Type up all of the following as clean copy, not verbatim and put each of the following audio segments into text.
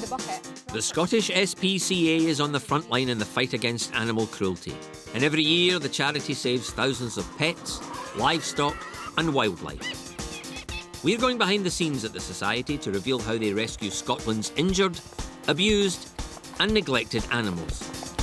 The Scottish SPCA is on the front line in the fight against animal cruelty. And every year the charity saves thousands of pets, livestock and wildlife. We're going behind the scenes at the Society to reveal how they rescue Scotland's injured, abused and neglected animals.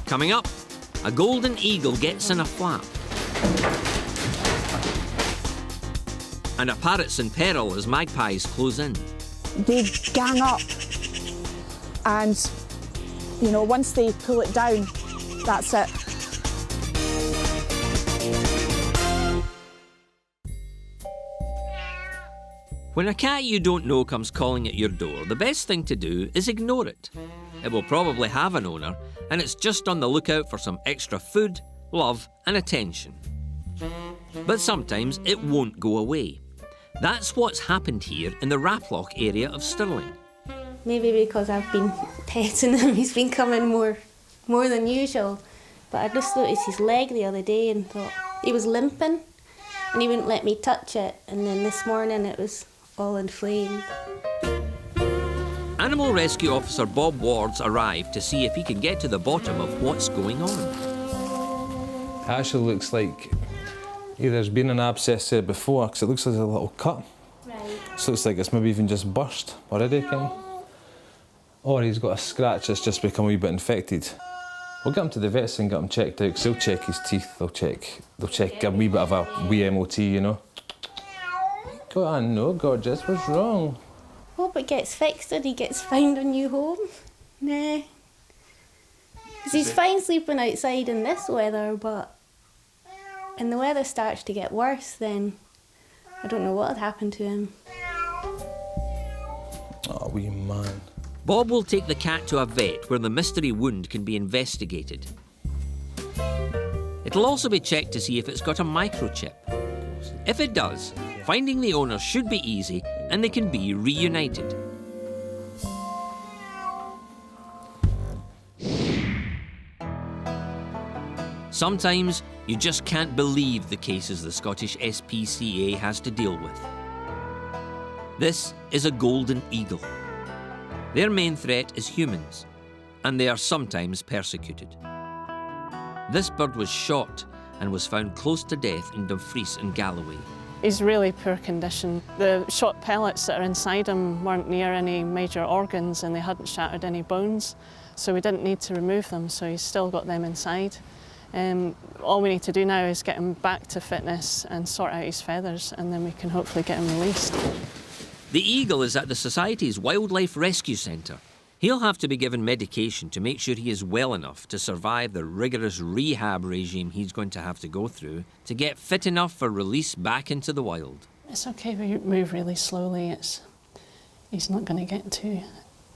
Coming up, a golden eagle gets in a flap. And a parrot's in peril as magpies close in. They gang up and, you know, once they pull it down, that's it. When a cat you don't know comes calling at your door, the best thing to do is ignore it. It will probably have an owner, and it's just on the lookout for some extra food, love and attention. But sometimes it won't go away. That's what's happened here in the Raploch area of Stirling. Maybe because I've been petting him, he's been coming more than usual. But I just noticed his leg the other day and thought he was limping and he wouldn't let me touch it. And then this morning it was all inflamed. Animal Rescue Officer Bob Wards arrived to see if he can get to the bottom of what's going on. It actually looks like either there's been an abscess there before, because it looks like a little cut. Right. So it looks like it's maybe even just burst already. Or he's got a scratch that's just become a wee bit infected. We'll get him to the vets and get him checked out, because they'll check his teeth, they'll check a wee bit of a wee MOT, you know. Go on, no, gorgeous, what's wrong? Hope it gets fixed and he gets found a new home. Nah. Because he's fine sleeping outside in this weather, but and the weather starts to get worse, then I don't know what had happened to him. Oh, wee man. Bob will take the cat to a vet where the mystery wound can be investigated. It'll also be checked to see if it's got a microchip. If it does, finding the owner should be easy and they can be reunited. Sometimes you just can't believe the cases the Scottish SPCA has to deal with. This is a golden eagle. Their main threat is humans, and they are sometimes persecuted. This bird was shot and was found close to death in Dumfries in Galloway. He's really poor condition. The shot pellets that are inside him weren't near any major organs and they hadn't shattered any bones, so we didn't need to remove them, so he's still got them inside. All we need to do now is get him back to fitness and sort out his feathers, and then we can hopefully get him released. The eagle is at the Society's Wildlife Rescue Centre. He'll have to be given medication to make sure he is well enough to survive the rigorous rehab regime he's going to have to go through to get fit enough for release back into the wild. It's okay, we move really slowly. He's not going to get too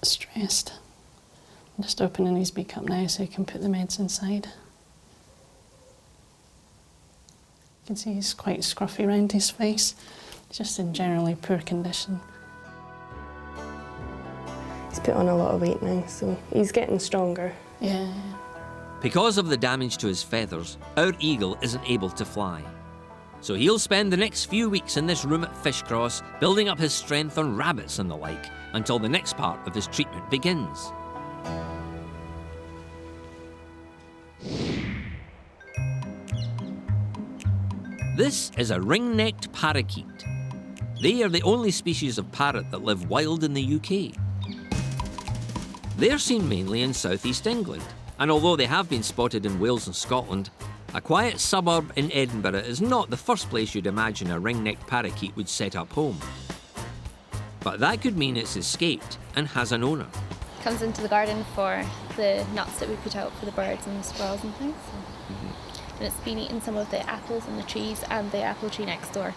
stressed. I'm just opening his beak up now so he can put the meds inside. You can see he's quite scruffy around his face. He's just in generally poor condition. He's put on a lot of weight now, so he's getting stronger. Yeah. Because of the damage to his feathers, our eagle isn't able to fly. So he'll spend the next few weeks in this room at Fishcross, building up his strength on rabbits and the like, until the next part of his treatment begins. This is a ring-necked parakeet. They are the only species of parrot that live wild in the UK. They're seen mainly in southeast England, and although they have been spotted in Wales and Scotland, a quiet suburb in Edinburgh is not the first place you'd imagine a ring-necked parakeet would set up home. But that could mean it's escaped and has an owner. Comes into the garden for the nuts that we put out for the birds and the squirrels and things. And it's been eating some of the apples in the trees and the apple tree next door.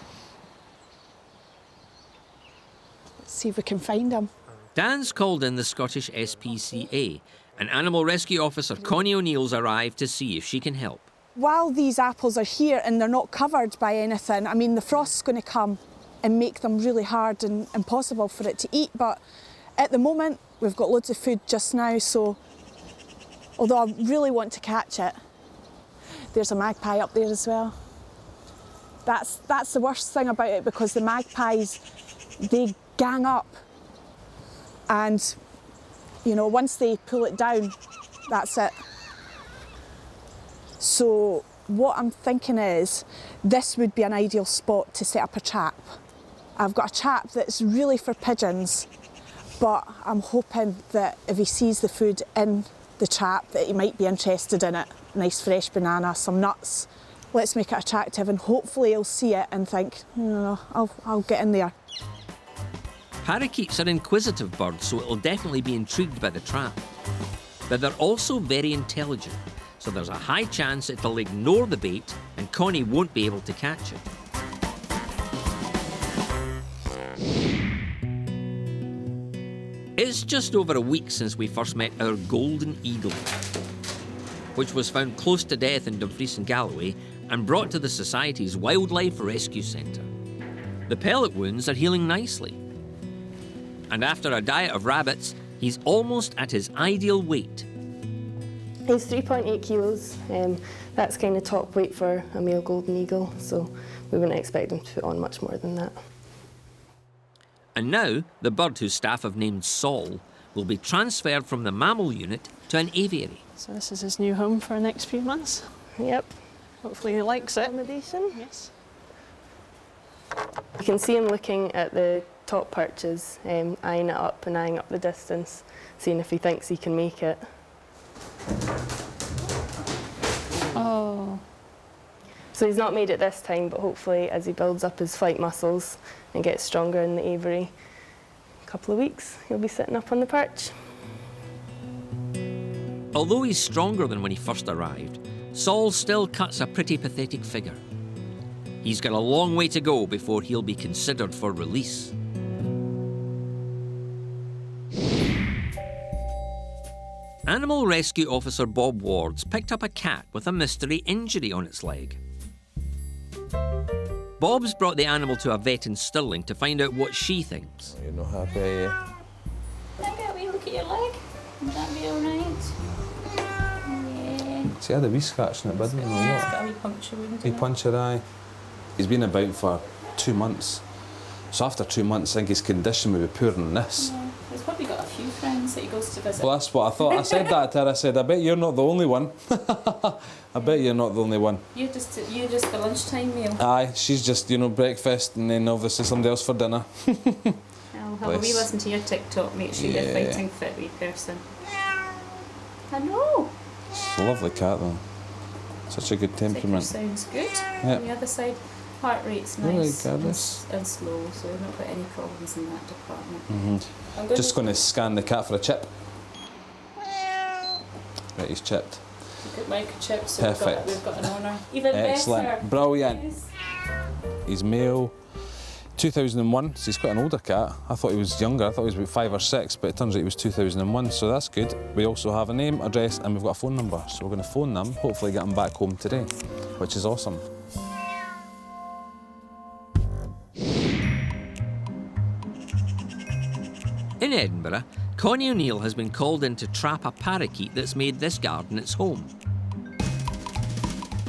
Let's see if we can find him. Dan's called in the Scottish SPCA, and Animal Rescue Officer Connie O'Neill's arrived to see if she can help. While these apples are here and they're not covered by anything, I mean, the frost's going to come and make them really hard and impossible for it to eat, but at the moment we've got loads of food just now, so although I really want to catch it, there's a magpie up there as well. That's the worst thing about it, because the magpies, they gang up And, you know, once they pull it down, that's it. So what I'm thinking is, this would be an ideal spot to set up a trap. I've got a trap that's really for pigeons, but I'm hoping that if he sees the food in the trap, that he might be interested in it. Nice fresh banana, some nuts. Let's make it attractive, and hopefully he'll see it and think, no, I'll get in there. Parakeets are inquisitive birds, so it'll definitely be intrigued by the trap. But they're also very intelligent, so there's a high chance it'll ignore the bait and Connie won't be able to catch it. It's just over a week since we first met our golden eagle, which was found close to death in Dumfries and Galloway and brought to the Society's Wildlife Rescue Centre. The pellet wounds are healing nicely. And after a diet of rabbits, he's almost at his ideal weight. He's 3.8 kilos. That's kind of top weight for a male golden eagle, so we wouldn't expect him to put on much more than that. And now, the bird whose staff have named Sol will be transferred from the mammal unit to an aviary. So this is his new home for the next few months. Yep. Hopefully he likes it. Accommodation. Yes. You can see him looking at the top perches, eyeing it up and eyeing up the distance, seeing if he thinks he can make it. Oh. So he's not made it this time, but hopefully as he builds up his flight muscles and gets stronger in the aviary, a couple of weeks, he'll be sitting up on the perch. Although he's stronger than when he first arrived, Sol still cuts a pretty pathetic figure. He's got a long way to go before he'll be considered for release. Animal Rescue Officer Bob Wards picked up a cat with a mystery injury on its leg. Bob's brought the animal to a vet in Stirling to find out what she thinks. You're not happy, are you? Can I get a wee look at your leg? Would that be alright? Yeah. See, I had a wee scratch in it, but I didn't know It's what. got a wee puncture wound. Wee puncture eye. He's been about for 2 months. So after 2 months, I think his condition would be poorer than this. Yeah. He's probably got a few friends that he goes to visit. Well, that's what I thought. I said that to her. I said, I bet you're not the only one. I bet you're not the only one. You're just the lunchtime meal. Aye, she's just, you know, breakfast and then obviously somebody else for dinner. I'll have a wee Bless. listen to your TikTok, make sure you're Yeah. fighting fit wee person. I know. It's a lovely cat though. Such a good temperament. Sounds good. Yeah. On the other side, heart rate's Really nice good. and slow, so we've not got any problems in that department. Mm-hmm. I'm Just going to scan the cat for a chip. Right, he's chipped. We've got microchips, so Perfect. we've got an honour. Even Excellent. better. Brilliant. Yes. He's male. 2001, so he's quite an older cat. I thought he was younger, I thought he was about 5 or 6, but it turns out he was 2001, so that's good. We also have a name, address, and we've got a phone number, so we're going to phone them, hopefully get them back home today, which is awesome. In Edinburgh, Connie O'Neill has been called in to trap a parakeet that's made this garden its home.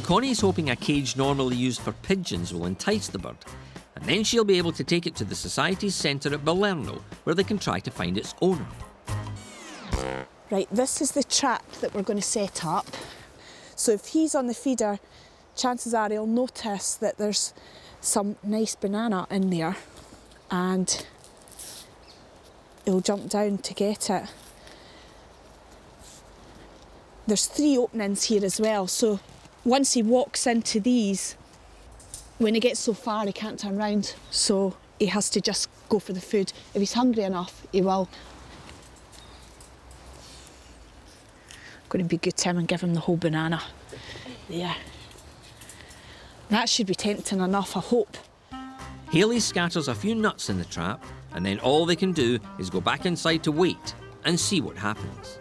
Connie's hoping a cage normally used for pigeons will entice the bird, and then she'll be able to take it to the Society's centre at Balerno, where they can try to find its owner. Right, this is the trap that we're going to set up. So if he's on the feeder, chances are he'll notice that there's some nice banana in there and he'll jump down to get it. There's 3 openings here as well, so once he walks into these, when he gets so far he can't turn round, so he has to just go for the food. If he's hungry enough, he will. I'm going to be good to him and give him the whole banana. There. That should be tempting enough, I hope. Hayley scatters a few nuts in the trap, and then all they can do is go back inside to wait and see what happens.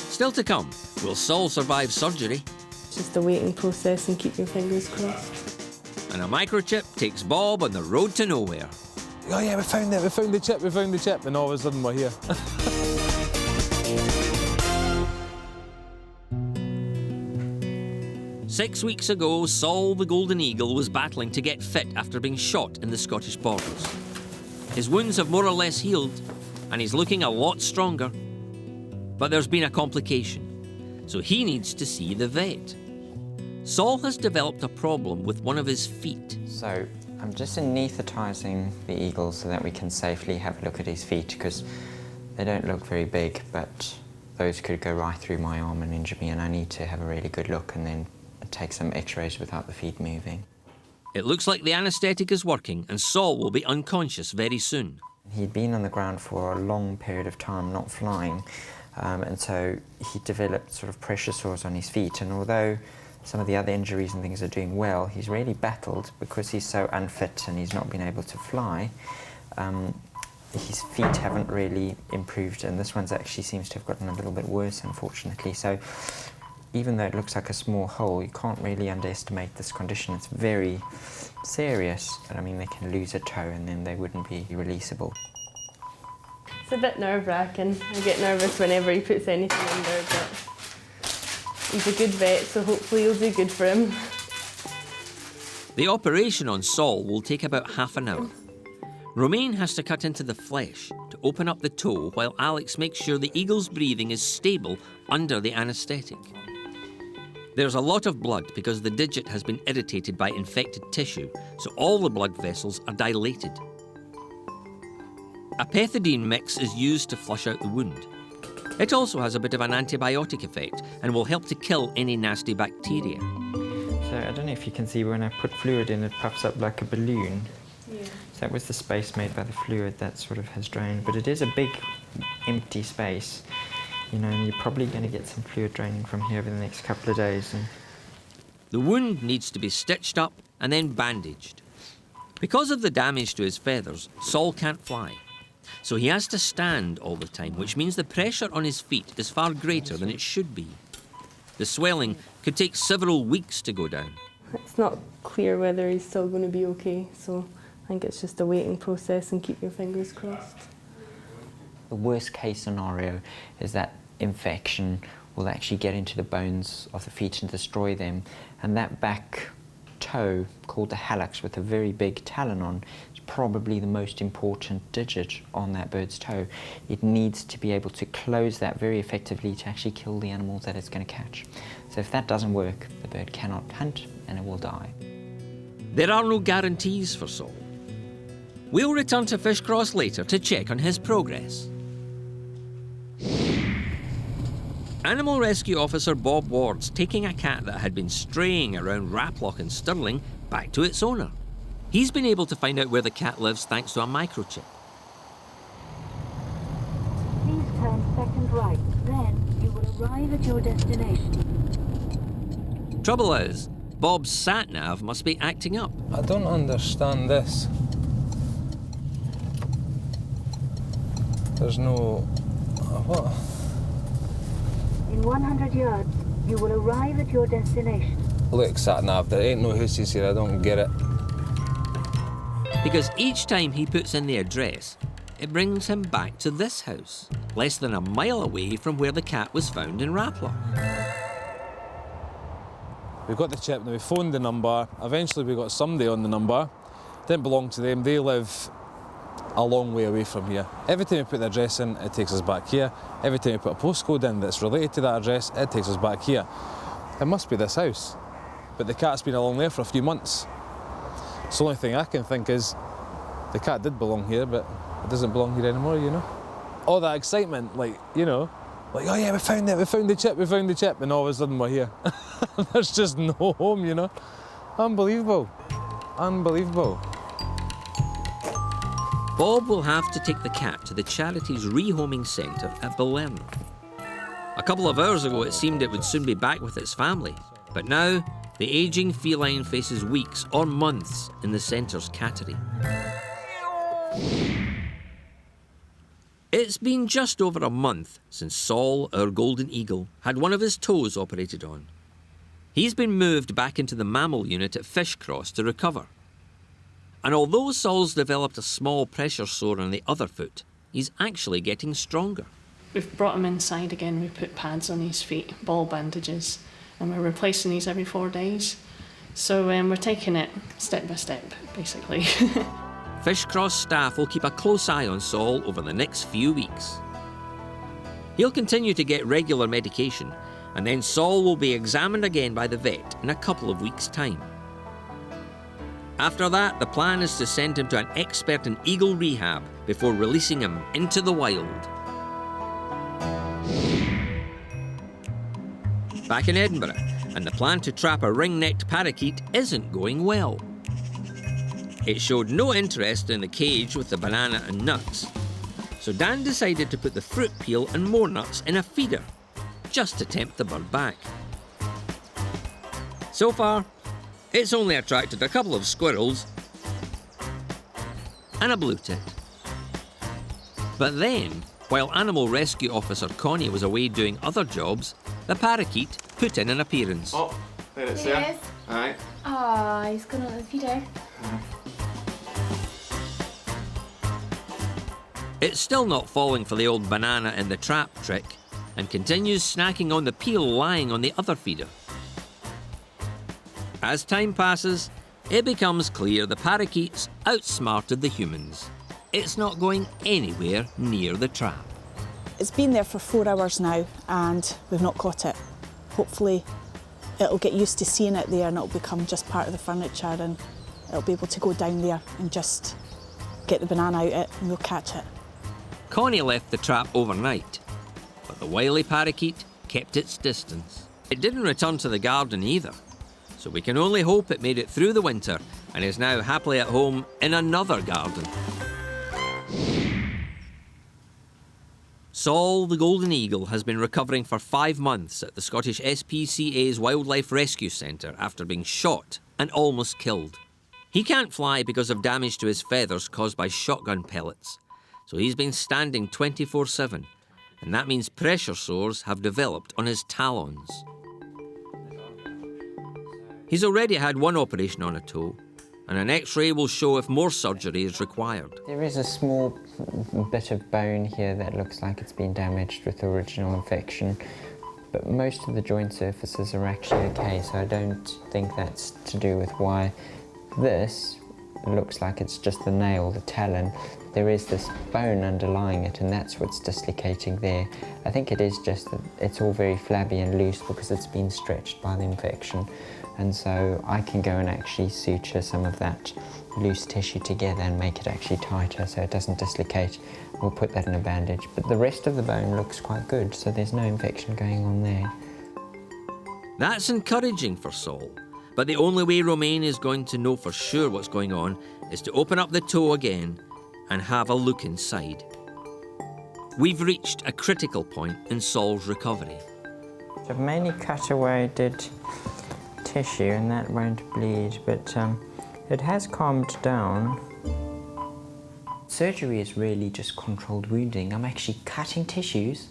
Still to come, will Sol survive surgery? Just a waiting process and keep your fingers crossed. And a microchip takes Bob on the road to nowhere. Oh yeah, we found it, we found the chip, and all of a sudden we're here. 6 weeks ago, Saul the golden eagle was battling to get fit after being shot in the Scottish borders. His wounds have more or less healed, and he's looking a lot stronger. But there's been a complication, so he needs to see the vet. Saul has developed a problem with one of his feet. So I'm just anaesthetising the eagle so that we can safely have a look at his feet, because they don't look very big, but those could go right through my arm and injure me, and I need to have a really good look and then take some x-rays without the feet moving. It looks like the anaesthetic is working and Saul will be unconscious very soon. He'd been on the ground for a long period of time, not flying, and so he developed sort of pressure sores on his feet, and although some of the other injuries and things are doing well, he's really battled because he's so unfit and he's not been able to fly. His feet haven't really improved, and this one's actually seems to have gotten a little bit worse, unfortunately. So even though it looks like a small hole, you can't really underestimate this condition. It's very serious. I mean, they can lose a toe and then they wouldn't be releasable. It's a bit nerve-wracking. I get nervous whenever he puts anything under, but he's a good vet, so hopefully you'll do good for him. The operation on Saul will take about half an hour. Romaine has to cut into the flesh to open up the toe while Alex makes sure the eagle's breathing is stable under the anaesthetic. There's a lot of blood because the digit has been irritated by infected tissue, so all the blood vessels are dilated. A pethidine mix is used to flush out the wound. It also has a bit of an antibiotic effect and will help to kill any nasty bacteria. So I don't know if you can see, when I put fluid in, it puffs up like a balloon. Yeah. So that was the space made by the fluid that sort of has drained, but it is a big empty space. You know, and you're probably going to get some fluid draining from here over the next couple of days. The wound needs to be stitched up and then bandaged. Because of the damage to his feathers, Saul can't fly. So he has to stand all the time, which means the pressure on his feet is far greater than it should be. The swelling could take several weeks to go down. It's not clear whether he's still going to be okay, so I think it's just a waiting process and keep your fingers crossed. The worst case scenario is that infection will actually get into the bones of the feet and destroy them, and that back toe, called the hallux with a very big talon on, is probably the most important digit on that bird's toe. It needs to be able to close that very effectively to actually kill the animals that it's going to catch. So if that doesn't work, the bird cannot hunt and it will die. There are no guarantees for Saul. We'll return to Fishcross later to check on his progress. Animal Rescue Officer Bob Ward's taking a cat that had been straying around Raploch and Stirling back to its owner. He's been able to find out where the cat lives thanks to a microchip. Please turn second right, then you will arrive at your destination. Trouble is, Bob's sat-nav must be acting up. I don't understand this. There's no... what? In 100 yards, you will arrive at your destination. Look, sat-nav, there ain't no houses here, I don't get it. Because each time he puts in the address, it brings him back to this house, less than a mile away from where the cat was found in Raploch. We've got the chip, now we phoned the number, eventually we got somebody on the number. Didn't belong to them, they live a long way away from here. Every time we put the address in, it takes us back here. Every time we put a postcode in that's related to that address, it takes us back here. It must be this house. But the cat's been along there for a few months. So the only thing I can think is the cat did belong here, but it doesn't belong here anymore, you know? All that excitement, like, you know, like, oh yeah, we found it, we found the chip, and all of a sudden we're here. There's just no home, you know? Unbelievable. Unbelievable. Bob will have to take the cat to the charity's rehoming centre at Balerno. A couple of hours ago it seemed it would soon be back with its family, but now the ageing feline faces weeks or months in the centre's cattery. It's been just over a month since Saul, our golden eagle, had one of his toes operated on. He's been moved back into the mammal unit at Fishcross to recover. And although Saul's developed a small pressure sore on the other foot, he's actually getting stronger. We've brought him inside again, we put pads on his feet, ball bandages, and we're replacing these every 4 days. So we're taking it step by step, basically. Fishcross staff will keep a close eye on Saul over the next few weeks. He'll continue to get regular medication, and then Saul will be examined again by the vet in a couple of weeks' time. After that, the plan is to send him to an expert in eagle rehab before releasing him into the wild. Back in Edinburgh, and the plan to trap a ring-necked parakeet isn't going well. It showed no interest in the cage with the banana and nuts, so Dan decided to put the fruit peel and more nuts in a feeder, just to tempt the bird back. So far, it's only attracted a couple of squirrels and a blue tit. But then, while Animal Rescue Officer Connie was away doing other jobs, the parakeet put in an appearance. Oh, there it's There there. he is. Aye. Oh, he's gone on the feeder. It's still not falling for the old banana in the trap trick and continues snacking on the peel lying on the other feeder. As time passes, it becomes clear the parakeets outsmarted the humans. It's not going anywhere near the trap. It's been there for 4 hours now and we've not caught it. Hopefully it'll get used to seeing it there and it'll become just part of the furniture and it'll be able to go down there and just get the banana out of it and we'll catch it. Connie left the trap overnight, but the wily parakeet kept its distance. It didn't return to the garden either, so we can only hope it made it through the winter and is now happily at home in another garden. Saul the golden eagle has been recovering for 5 months at the Scottish SPCA's Wildlife Rescue Centre after being shot and almost killed. He can't fly because of damage to his feathers caused by shotgun pellets, so he's been standing 24/7, and that means pressure sores have developed on his talons. He's already had one operation on a toe, and an X-ray will show if more surgery is required. There is a small bit of bone here that looks like it's been damaged with the original infection, but most of the joint surfaces are actually okay, so I don't think that's to do with why this looks like it's just the nail, the talon. There is this bone underlying it, and that's what's dislocating there. I think it is just that it's all very flabby and loose because it's been stretched by the infection. And so I can go and actually suture some of that loose tissue together and make it actually tighter so it doesn't dislocate. We'll put that in a bandage. But the rest of the bone looks quite good, so there's no infection going on there. That's encouraging for Saul, but the only way Romaine is going to know for sure what's going on is to open up the toe again and have a look inside. We've reached a critical point in Saul's recovery. I've mainly cut away dead tissue and that won't bleed, but it has calmed down. Surgery is really just controlled wounding. I'm actually cutting tissues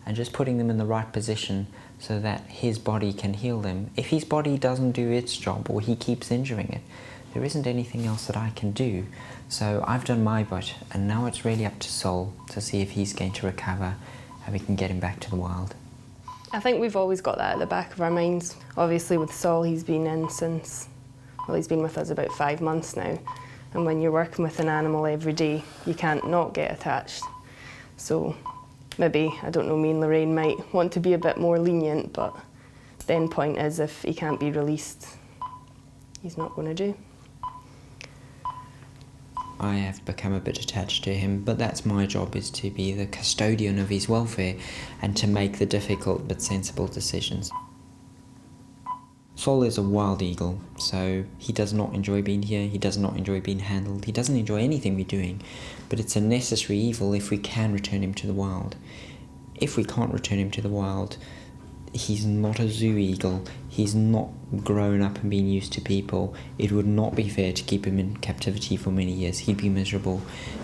and just putting them in the right position so that his body can heal them. If his body doesn't do its job or he keeps injuring it, there isn't anything else that I can do. So I've done my bit, and now it's really up to Saul to see if he's going to recover and we can get him back to the wild. I think we've always got that at the back of our minds. Obviously with Saul, he's been in since, well, he's been with us about 5 months now. And when you're working with an animal every day, you can't not get attached. So maybe, I don't know, me and Lorraine might want to be a bit more lenient, but the end point is if he can't be released, he's not going to do. I have become a bit attached to him, but that's my job, is to be the custodian of his welfare and to make the difficult but sensible decisions. Saul is a wild eagle, so he does not enjoy being here, he does not enjoy being handled, he doesn't enjoy anything we're doing, but it's a necessary evil if we can return him to the wild. If we can't return him to the wild, he's not a zoo eagle, he's not grown up and been used to people. It would not be fair to keep him in captivity for many years. He'd be miserable,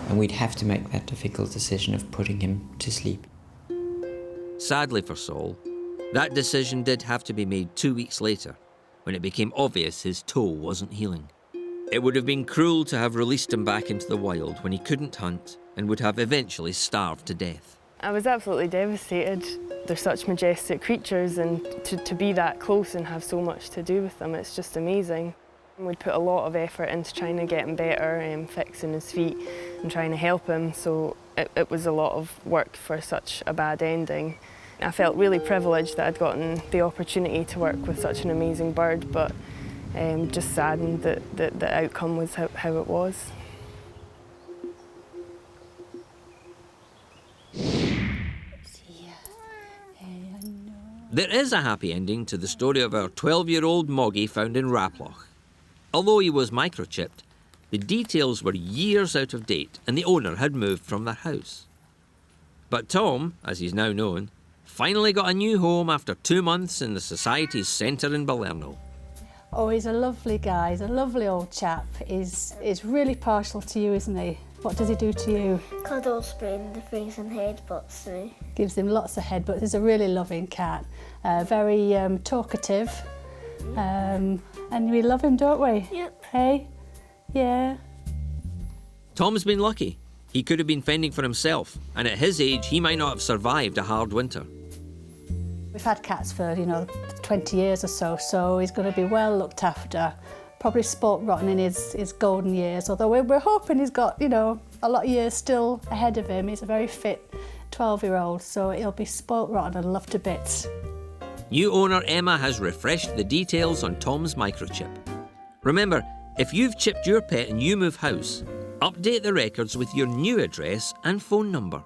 and we'd have to make that difficult decision of putting him to sleep. Sadly for Saul, that decision did have to be made 2 weeks later, when it became obvious his toe wasn't healing. It would have been cruel to have released him back into the wild when he couldn't hunt and would have eventually starved to death. I was absolutely devastated. They're such majestic creatures, and to be that close and have so much to do with them, it's just amazing. We'd put a lot of effort into trying to get him better, fixing his feet and trying to help him, so it was a lot of work for such a bad ending. I felt really privileged that I'd gotten the opportunity to work with such an amazing bird, but just saddened that the outcome was how it was. There is a happy ending to the story of our 12-year-old Moggy found in Raploch. Although he was microchipped, the details were years out of date and the owner had moved from their house. But Tom, as he's now known, finally got a new home after 2 months in the Society's centre in Balerno. Oh, he's a lovely guy. He's a lovely old chap. He's really partial to you, isn't he? What does he do to you? Cuddles, spoon, the face and headbutts me. Gives him lots of headbutts. He's a really loving cat. Very talkative. And we love him, don't we? Yep. Hey? Yeah. Tom's been lucky. He could have been fending for himself, and at his age, he might not have survived a hard winter. We've had cats for, 20 years or so, so he's going to be well looked after. Probably spoilt rotten in his golden years, although we're hoping he's got, a lot of years still ahead of him. He's a very fit 12-year-old, so he'll be spoilt rotten and loved to bits. New owner Emma has refreshed the details on Tom's microchip. Remember, if you've chipped your pet and you move house, update the records with your new address and phone number.